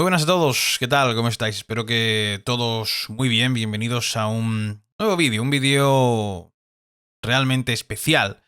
Muy buenas a todos, ¿qué tal? ¿Cómo estáis? Espero que todos muy bien. Bienvenidos a un nuevo vídeo, un vídeo realmente especial,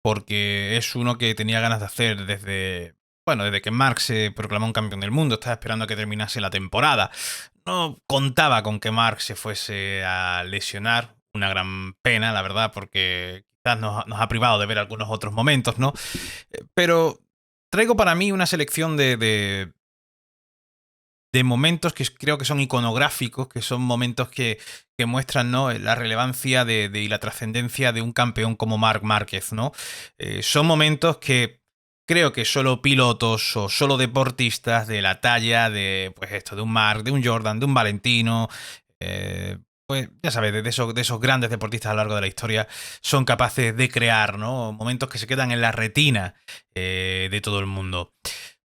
porque es uno que tenía ganas de hacer desde que Mark se proclamó un campeón del mundo. Estaba esperando a que terminase la temporada. No contaba con que Mark se fuese a lesionar. Una gran pena, la verdad, porque quizás nos ha privado de ver algunos otros momentos, ¿no? Pero traigo para mí una selección de momentos que creo que son iconográficos, que son momentos que muestran, ¿no?, la relevancia y la trascendencia de un campeón como Marc Márquez, ¿no? Son momentos que creo que solo pilotos o solo deportistas de la talla de un Marc, de un Jordan, de un Valentino, pues ya sabes, de esos grandes deportistas a lo largo de la historia, son capaces de crear, ¿no?, momentos que se quedan en la retina de todo el mundo.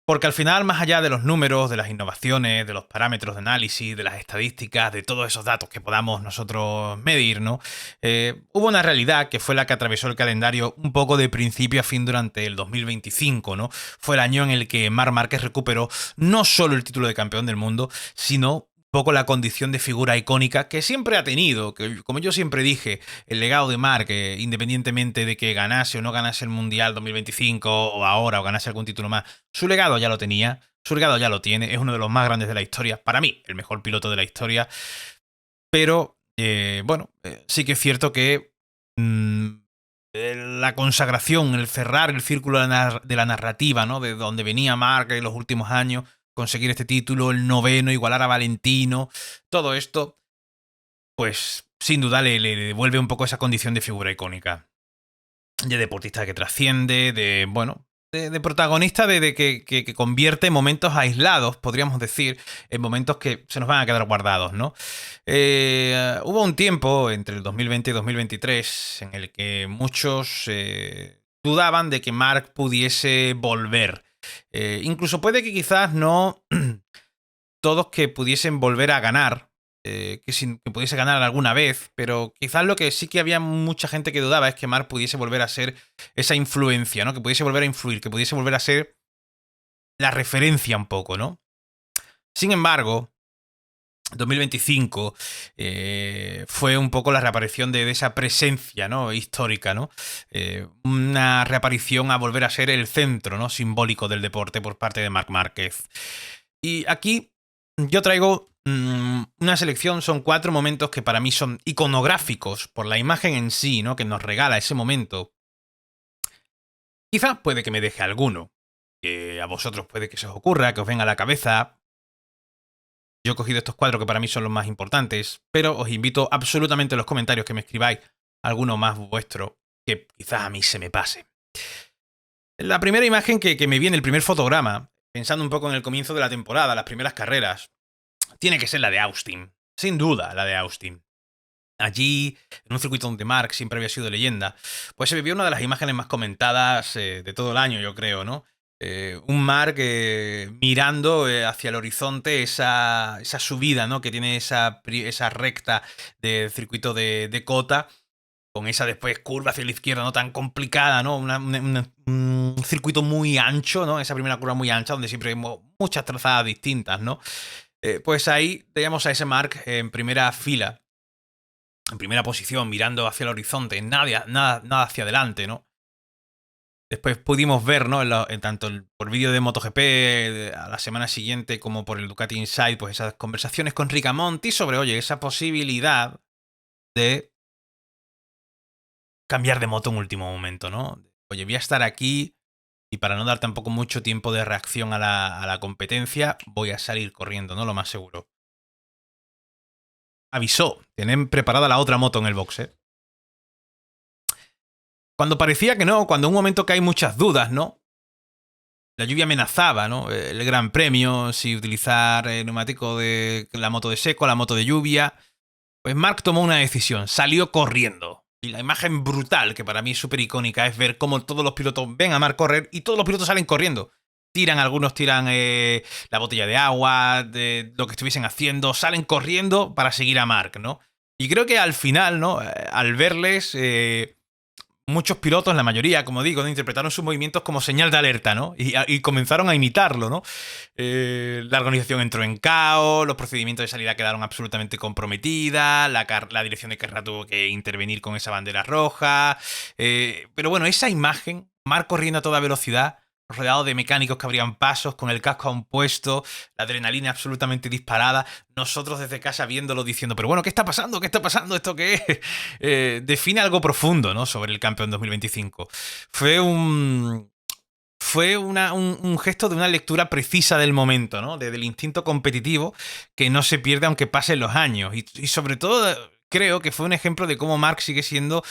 Porque al final, más allá de los números, de las innovaciones, de los parámetros de análisis, de las estadísticas, de todos esos datos que podamos nosotros medir, ¿no? Hubo una realidad que fue la que atravesó el calendario un poco de principio a fin durante el 2025, ¿no? Fue el año en el que Marc Márquez recuperó no solo el título de campeón del mundo, sino un poco la condición de figura icónica que siempre ha tenido, que como yo siempre dije, el legado de Marc, independientemente de que ganase o no ganase el Mundial 2025 o ahora o ganase algún título más, su legado ya lo tenía, su legado ya lo tiene, es uno de los más grandes de la historia, para mí, el mejor piloto de la historia, pero sí que es cierto que mmm, la consagración, el cerrar el círculo de la narrativa, ¿no?, de donde venía Marc en los últimos años, conseguir este título, el noveno, igualar a Valentino, todo esto, pues sin duda le devuelve un poco esa condición de figura icónica, de deportista que trasciende, de protagonista que convierte momentos aislados, podríamos decir, en momentos que se nos van a quedar guardados, ¿no? Hubo un tiempo entre el 2020 y 2023 en el que muchos dudaban de que Marc pudiese volver. Incluso puede que quizás no todos que pudiesen volver a ganar, que pudiese ganar alguna vez, pero quizás lo que sí que había mucha gente que dudaba es que Marc pudiese volver a ser esa influencia, ¿no? Que pudiese volver a influir, que pudiese volver a ser la referencia un poco, ¿no? Sin embargo, 2025 fue un poco la reaparición de esa presencia, ¿no?, histórica, ¿no? Una reaparición a volver a ser el centro, ¿no?, simbólico del deporte por parte de Marc Márquez. Y aquí yo traigo una selección, son 4 momentos que para mí son iconográficos por la imagen en sí, ¿no?, que nos regala ese momento. Quizás puede que me deje alguno, que a vosotros puede que se os ocurra, que os venga a la cabeza. Yo he cogido estos 4 que para mí son los más importantes, pero os invito absolutamente en los comentarios que me escribáis alguno más vuestro que quizás a mí se me pase. La primera imagen que me viene, el primer fotograma, pensando un poco en el comienzo de la temporada, las primeras carreras, tiene que ser la de Austin. Sin duda, la de Austin. Allí, en un circuito donde Marc siempre había sido leyenda, pues se vivió una de las imágenes más comentadas de todo el año, yo creo, ¿no? Un Marc mirando hacia el horizonte esa subida, ¿no?, que tiene esa recta del circuito de Cota, con esa después curva hacia la izquierda, no tan complicada, ¿no? Un circuito muy ancho, ¿no? Esa primera curva muy ancha, donde siempre hay muchas trazadas distintas, ¿no? Pues ahí teníamos a ese Marc en primera fila, en primera posición, mirando hacia el horizonte, nada hacia adelante, ¿no? Después pudimos ver, ¿no?, tanto por vídeo de MotoGP a la semana siguiente como por el Ducati Inside, pues esas conversaciones con Ricamonti sobre, oye, esa posibilidad de cambiar de moto en último momento, ¿no? Oye, voy a estar aquí y para no dar tampoco mucho tiempo de reacción a la competencia, voy a salir corriendo, ¿no? Lo más seguro. Avisó, tienen preparada la otra moto en el box, ¿eh? Cuando parecía que no, cuando en un momento que hay muchas dudas, ¿no? La lluvia amenazaba, ¿no? El Gran Premio, si utilizar neumático de la moto de seco, la moto de lluvia. Pues Marc tomó una decisión, salió corriendo. Y la imagen brutal, que para mí es súper icónica, es ver cómo todos los pilotos ven a Marc correr y todos los pilotos salen corriendo. Algunos tiran la botella de agua, de lo que estuviesen haciendo, salen corriendo para seguir a Marc, ¿no? Y creo que al final, ¿no?, al verles, muchos pilotos, la mayoría, como digo, ¿no? Interpretaron sus movimientos como señal de alerta, ¿no? Y comenzaron a imitarlo, ¿no? La organización entró en caos, los procedimientos de salida quedaron absolutamente comprometidas, la dirección de carrera tuvo que intervenir con esa bandera roja. Pero bueno, esa imagen, Marc corriendo a toda velocidad, rodeado de mecánicos que abrían pasos, con el casco aún puesto, la adrenalina absolutamente disparada, nosotros desde casa viéndolo diciendo, pero bueno, ¿qué está pasando? ¿Qué está pasando? ¿Esto qué es? Define algo profundo, ¿no? Sobre el campeón 2025. Fue un... Fue un gesto de una lectura precisa del momento, ¿no? Del instinto competitivo que no se pierde aunque pasen los años. Y sobre todo creo que fue un ejemplo de cómo Marc sigue siendo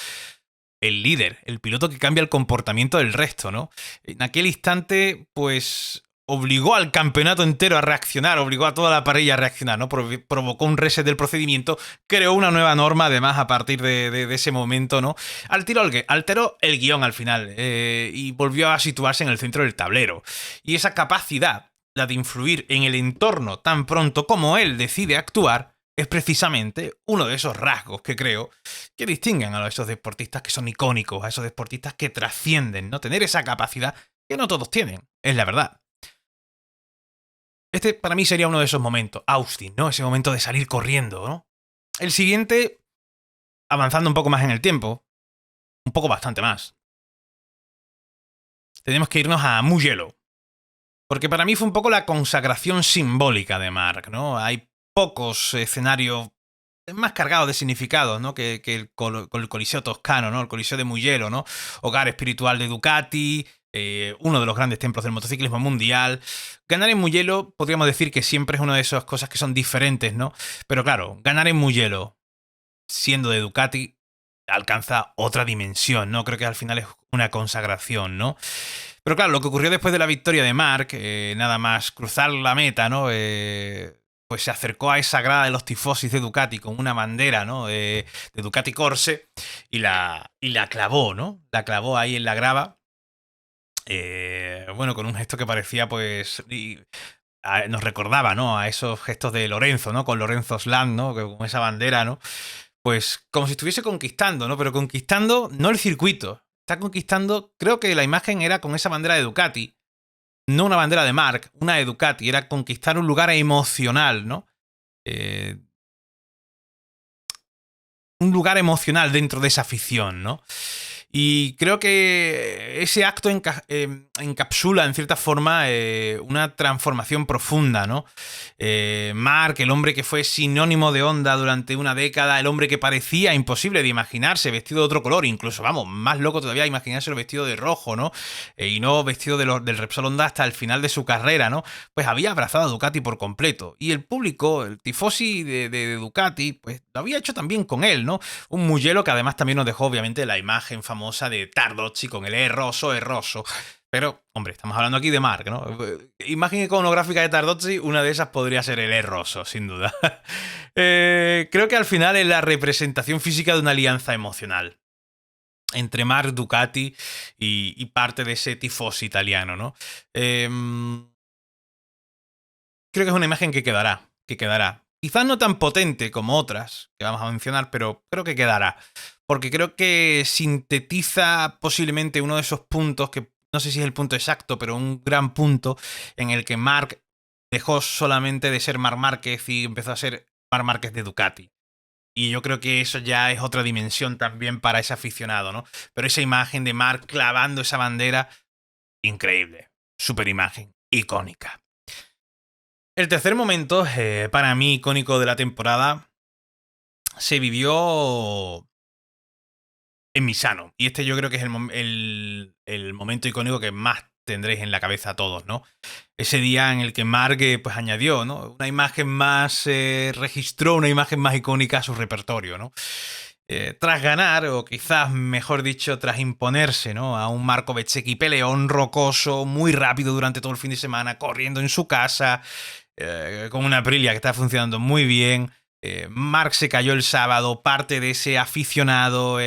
el líder, el piloto que cambia el comportamiento del resto, ¿no? En aquel instante, pues obligó al campeonato entero a reaccionar, obligó a toda la parrilla a reaccionar, ¿no? Provocó un reset del procedimiento, creó una nueva norma, además, a partir de ese momento, ¿no? Alteró el guión al final y volvió a situarse en el centro del tablero. Y esa capacidad, la de influir en el entorno tan pronto como él decide actuar, es precisamente uno de esos rasgos que creo que distinguen a esos deportistas que son icónicos, a esos deportistas que trascienden, ¿no? Tener esa capacidad que no todos tienen, es la verdad. Este para mí sería uno de esos momentos, Austin, ¿no? Ese momento de salir corriendo, ¿no? El siguiente, avanzando un poco más en el tiempo, un poco bastante más, tenemos que irnos a Mugello. Porque para mí fue un poco la consagración simbólica de Marc, ¿no? Hay pocos escenarios más cargados de significados, ¿no? Que el Coliseo Toscano, ¿no? El Coliseo de Mugello, ¿no? Hogar espiritual de Ducati, uno de los grandes templos del motociclismo mundial. Ganar en Mugello podríamos decir que siempre es una de esas cosas que son diferentes, ¿no? Pero claro, ganar en Mugello siendo de Ducati alcanza otra dimensión, ¿no? Creo que al final es una consagración, ¿no? Pero claro, lo que ocurrió después de la victoria de Marc, nada más cruzar la meta, ¿no? Pues se acercó a esa grada de los tifosis de Ducati con una bandera, ¿no? De Ducati Corse y la clavó, ¿no? La clavó ahí en la grava. Bueno, con un gesto que parecía, pues... nos recordaba, ¿no? A esos gestos de Lorenzo, ¿no? Con Lorenzo Slam, ¿no? Con esa bandera, ¿no? Pues como si estuviese conquistando, ¿no? Pero conquistando no el circuito. Está conquistando, creo que la imagen era con esa bandera de Ducati, no una bandera de Marc, una de Ducati, era conquistar un lugar emocional, ¿no? Un lugar emocional dentro de esa afición, ¿no? Y creo que ese acto encapsula, en cierta forma, una transformación profunda, ¿no? Marc, el hombre que fue sinónimo de Honda durante una década, el hombre que parecía imposible de imaginarse vestido de otro color, incluso, vamos, más loco todavía imaginárselo vestido de rojo, ¿no? Y no vestido del Repsol Honda hasta el final de su carrera, ¿no? Pues había abrazado a Ducati por completo. Y el público, el tifosi de Ducati, pues lo había hecho también con él, ¿no? Un Mugello que además también nos dejó, obviamente, la imagen famosa de Tardozzi con el erroso. Pero, hombre, estamos hablando aquí de Marc, ¿no? Imagen iconográfica de Tardozzi, una de esas podría ser el erroso, sin duda. Creo que al final es la representación física de una alianza emocional entre Marc, Ducati y parte de ese tifosi italiano, ¿no? Creo que es una imagen que quedará. Quizás no tan potente como otras que vamos a mencionar, pero creo que quedará. Porque creo que sintetiza posiblemente uno de esos puntos que no sé si es el punto exacto, pero un gran punto en el que Marc dejó solamente de ser Marc Márquez y empezó a ser Marc Márquez de Ducati. Y yo creo que eso ya es otra dimensión también para ese aficionado, ¿no? Pero esa imagen de Marc clavando esa bandera, increíble. Super imagen, icónica. El tercer momento, para mí, icónico de la temporada, se vivió en Misano. Y este yo creo que es el momento icónico que más tendréis en la cabeza todos, ¿no? Ese día en el que Marc pues añadió, ¿no? Una imagen más, registró una imagen más icónica a su repertorio, ¿no? Tras ganar, o quizás mejor dicho, tras imponerse, ¿no? A un Marco Bezzecchi peleón, rocoso, muy rápido durante todo el fin de semana, corriendo en su casa, con una Aprilia que está funcionando muy bien. Marc se cayó el sábado, parte de ese aficionado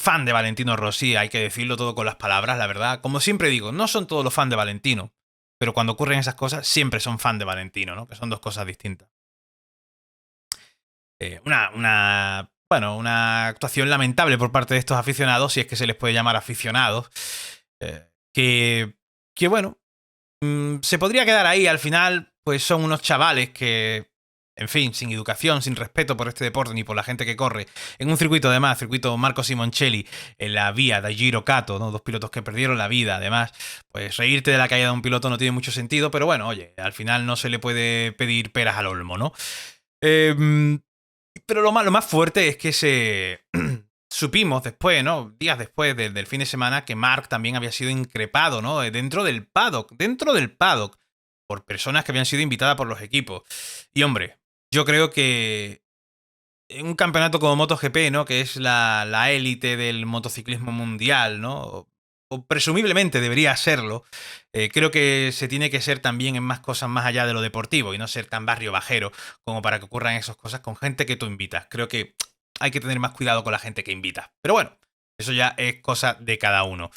fan de Valentino Rossi, hay que decirlo todo con las palabras, la verdad. Como siempre digo, no son todos los fans de Valentino, pero cuando ocurren esas cosas, siempre son fan de Valentino, ¿no? Que son dos cosas distintas. Una bueno, una actuación lamentable por parte de estos aficionados, si es que se les puede llamar aficionados, eh, que, que bueno, se podría quedar ahí. Al final, pues son unos chavales que, en fin, sin educación, sin respeto por este deporte ni por la gente que corre, en un circuito además, circuito Marco Simoncelli, en la vía de Giro Kato, ¿no? Dos pilotos que perdieron la vida, además, pues reírte de la caída de un piloto no tiene mucho sentido, pero bueno, oye, al final no se le puede pedir peras al olmo, ¿no? Eh, pero lo más fuerte es que supimos después, ¿no? Días después del fin de semana, que Mark también había sido increpado, ¿no? Dentro del paddock, por personas que habían sido invitadas por los equipos. Y hombre, yo creo que en un campeonato como MotoGP, ¿no? Que es la élite del motociclismo mundial, ¿no? O presumiblemente debería serlo. Creo que se tiene que ser también en más cosas más allá de lo deportivo y no ser tan barrio bajero como para que ocurran esas cosas con gente que tú invitas. Creo que hay que tener más cuidado con la gente que invitas. Pero bueno, eso ya es cosa de cada uno.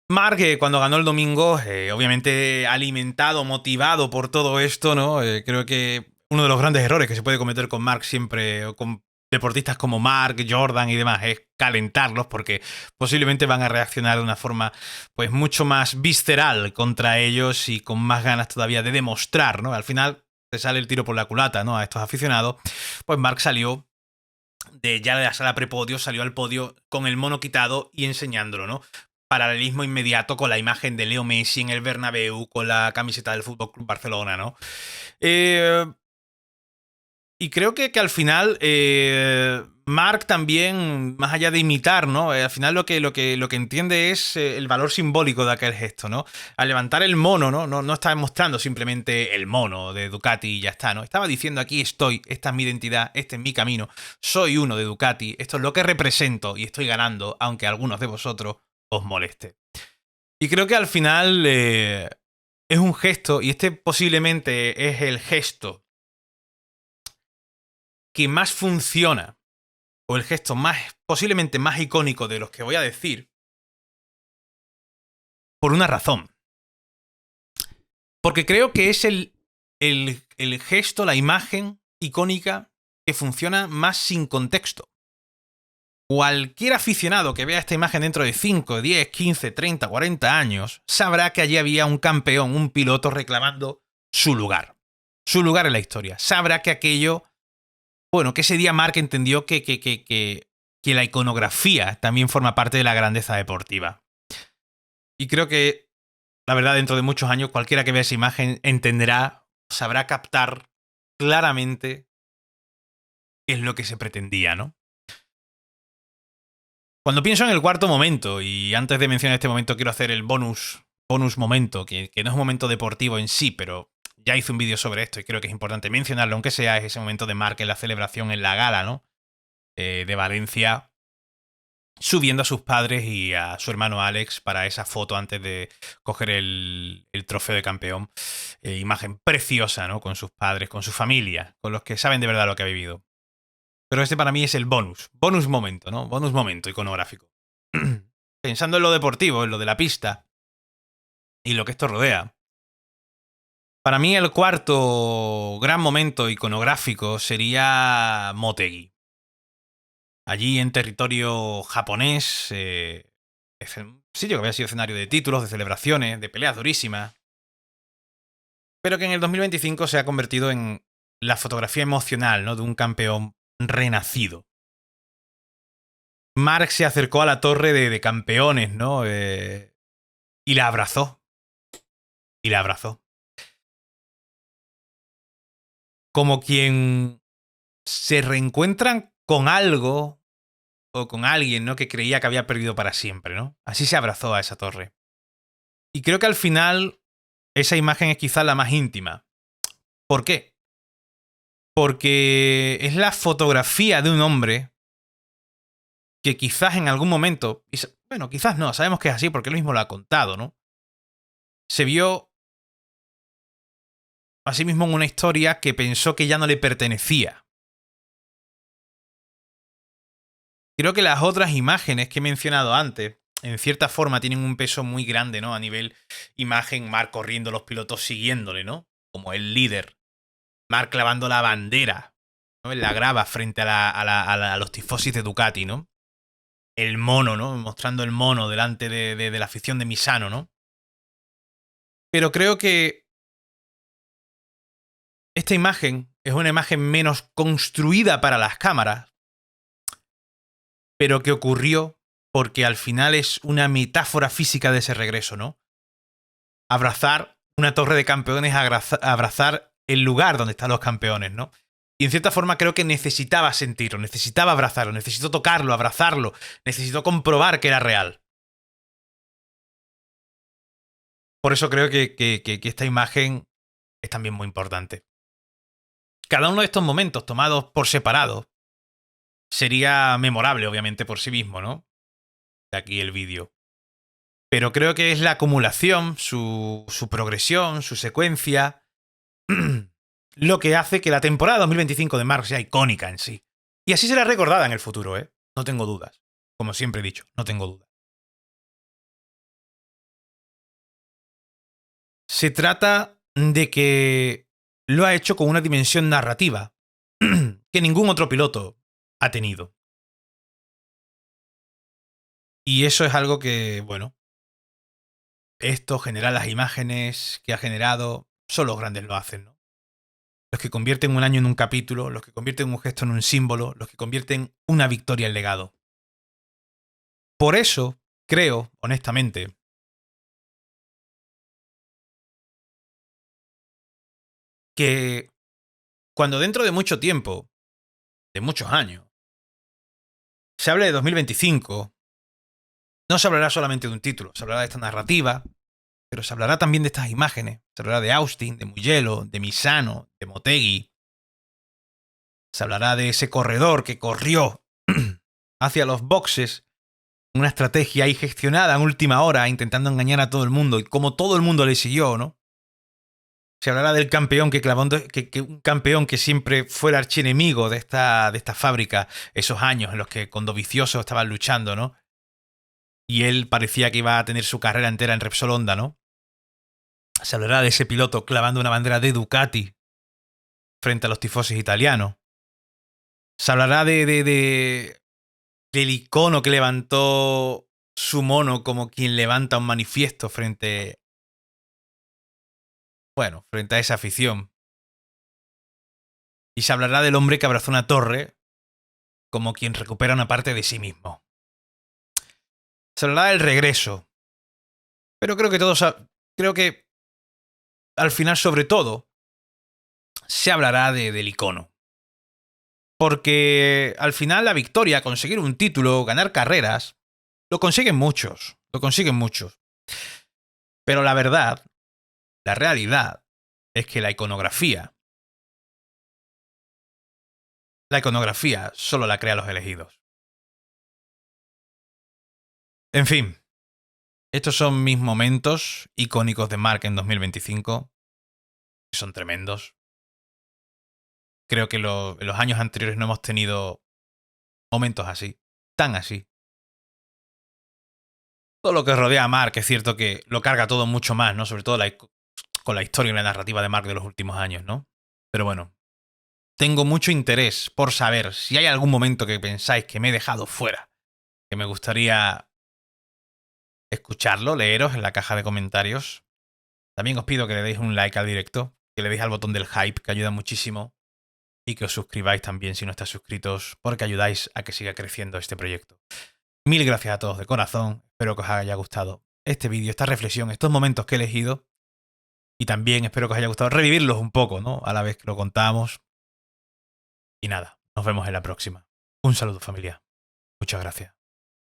Mark, cuando ganó el domingo, obviamente alimentado, motivado por todo esto, ¿no? Creo que uno de los grandes errores que se puede cometer con Mark siempre, o con deportistas como Mark, Jordan y demás, es calentarlos porque posiblemente van a reaccionar de una forma pues mucho más visceral contra ellos y con más ganas todavía de demostrar, ¿no? Al final te sale el tiro por la culata, ¿no? A estos aficionados, pues Mark salió de ya de la sala prepodio, salió al podio con el mono quitado y enseñándolo, ¿no? Paralelismo inmediato con la imagen de Leo Messi en el Bernabéu con la camiseta del Fútbol Club Barcelona, ¿no? Eh, y creo que al final Mark también, más allá de imitar, ¿no? Al final lo que entiende es el valor simbólico de aquel gesto, ¿no? Al levantar el mono, ¿no? No estaba mostrando simplemente el mono de Ducati y ya está, ¿no? Estaba diciendo aquí estoy, esta es mi identidad, este es mi camino, soy uno de Ducati, esto es lo que represento y estoy ganando, aunque a algunos de vosotros os moleste. Y creo que al final es un gesto, y este posiblemente es el gesto que más funciona, o el gesto más, posiblemente más icónico de los que voy a decir, por una razón. Porque creo que es el gesto, la imagen icónica que funciona más sin contexto. Cualquier aficionado que vea esta imagen dentro de 5, 10, 15, 30, 40 años sabrá que allí había un campeón, un piloto reclamando su lugar. Su lugar en la historia. Sabrá que aquello, bueno, que ese día Mark entendió que la iconografía también forma parte de la grandeza deportiva. Y creo que, la verdad, dentro de muchos años, cualquiera que vea esa imagen entenderá, sabrá captar claramente qué es lo que se pretendía, ¿no? Cuando pienso en el cuarto momento, y antes de mencionar este momento quiero hacer el bonus momento, que no es un momento deportivo en sí, pero ya hice un vídeo sobre esto y creo que es importante mencionarlo, aunque sea es ese momento de Mark en la celebración en la gala, ¿no? De Valencia, subiendo a sus padres y a su hermano Alex para esa foto antes de coger el trofeo de campeón. Imagen preciosa, ¿no? Con sus padres, con su familia, con los que saben de verdad lo que ha vivido. Pero este para mí es el bonus momento, ¿no? Bonus momento iconográfico. Pensando en lo deportivo, en lo de la pista y lo que esto rodea. Para mí el cuarto gran momento iconográfico sería Motegi. Allí en territorio japonés, es un sitio que había sido escenario de títulos, de celebraciones, de peleas durísimas, pero que en el 2025 se ha convertido en la fotografía emocional, ¿no? De un campeón renacido. Mark se acercó a la torre de campeones, ¿no? Y la abrazó. Y la abrazó. Como quien se reencuentran con algo o con alguien, ¿no? Que creía que había perdido para siempre, ¿no? Así se abrazó a esa torre. Y creo que al final esa imagen es quizás la más íntima. ¿Por qué? Porque es la fotografía de un hombre que quizás en algún momento, bueno, quizás no, sabemos que es así porque él mismo lo ha contado, ¿no? Se vio a sí mismo en una historia que pensó que ya no le pertenecía. Creo que las otras imágenes que he mencionado antes, en cierta forma, tienen un peso muy grande, ¿no? A nivel imagen, Mark corriendo, los pilotos siguiéndole, ¿no? Como el líder. Mark clavando la bandera ¿no? En la grava frente a los tifosis de Ducati, ¿no? El mono, ¿no? Mostrando el mono delante de la afición de Misano, ¿no? Pero creo que esta imagen es una imagen menos construida para las cámaras, pero que ocurrió porque al final es una metáfora física de ese regreso, ¿no? Abrazar una torre de campeones, abrazar el lugar donde están los campeones, ¿no? Y en cierta forma creo que necesitaba sentirlo, necesitaba abrazarlo, necesitó tocarlo, abrazarlo, necesitó comprobar que era real. Por eso creo que esta imagen es también muy importante. Cada uno de estos momentos tomados por separado sería memorable, obviamente, por sí mismo, ¿no? De aquí el vídeo. Pero creo que es la acumulación, su progresión, su secuencia, lo que hace que la temporada 2025 de Mark sea icónica en sí. Y así será recordada en el futuro, ¿eh? No tengo dudas. Como siempre he dicho, no tengo dudas. Se trata de que lo ha hecho con una dimensión narrativa que ningún otro piloto ha tenido. Y eso es algo que, bueno, esto, generar las imágenes que ha generado, solo los grandes lo hacen, ¿no? Los que convierten un año en un capítulo, los que convierten un gesto en un símbolo, los que convierten una victoria en legado. Por eso, creo, honestamente, que cuando dentro de mucho tiempo, de muchos años, se hable de 2025, no se hablará solamente de un título, se hablará de esta narrativa, pero se hablará también de estas imágenes. Se hablará de Austin, de Mugello, de Misano, de Motegi. Se hablará de ese corredor que corrió hacia los boxes, una estrategia ahí gestionada en última hora, intentando engañar a todo el mundo, y como todo el mundo le siguió, ¿no? Se hablará del campeón que clavó, un campeón que siempre fue el archienemigo de esta fábrica, esos años en los que con Dovizioso estaban luchando, ¿no? Y él parecía que iba a tener su carrera entera en Repsol Honda, ¿no? Se hablará de ese piloto clavando una bandera de Ducati frente a los tifosis italianos. Se hablará del icono que levantó su mono como quien levanta un manifiesto frente a esa afición. Y se hablará del hombre que abrazó una torre como quien recupera una parte de sí mismo. Se hablará del regreso. Pero creo que al final, sobre todo, se hablará del icono. Porque al final la victoria, conseguir un título, ganar carreras, lo consiguen muchos. Lo consiguen muchos. Pero la verdad, la realidad, es que la iconografía solo la crean los elegidos. En fin, estos son mis momentos icónicos de Mark en 2025. Son tremendos. Creo que en los años anteriores no hemos tenido momentos así, tan así. Todo lo que rodea a Mark es cierto que lo carga todo mucho más, ¿no? Sobre todo con la historia y la narrativa de Mark de los últimos años, ¿no? Pero bueno, tengo mucho interés por saber si hay algún momento que pensáis que me he dejado fuera, que me gustaría escucharlo, leeros en la caja de comentarios. También os pido que le deis un like al directo, que le deis al botón del hype, que ayuda muchísimo, y que os suscribáis también si no estáis suscritos, porque ayudáis a que siga creciendo este proyecto. Mil gracias a todos de corazón, espero que os haya gustado este vídeo, esta reflexión, estos momentos que he elegido, y también espero que os haya gustado revivirlos un poco, ¿no? A la vez que lo contamos. Y nada, nos vemos en la próxima. Un saludo, familia. Muchas gracias.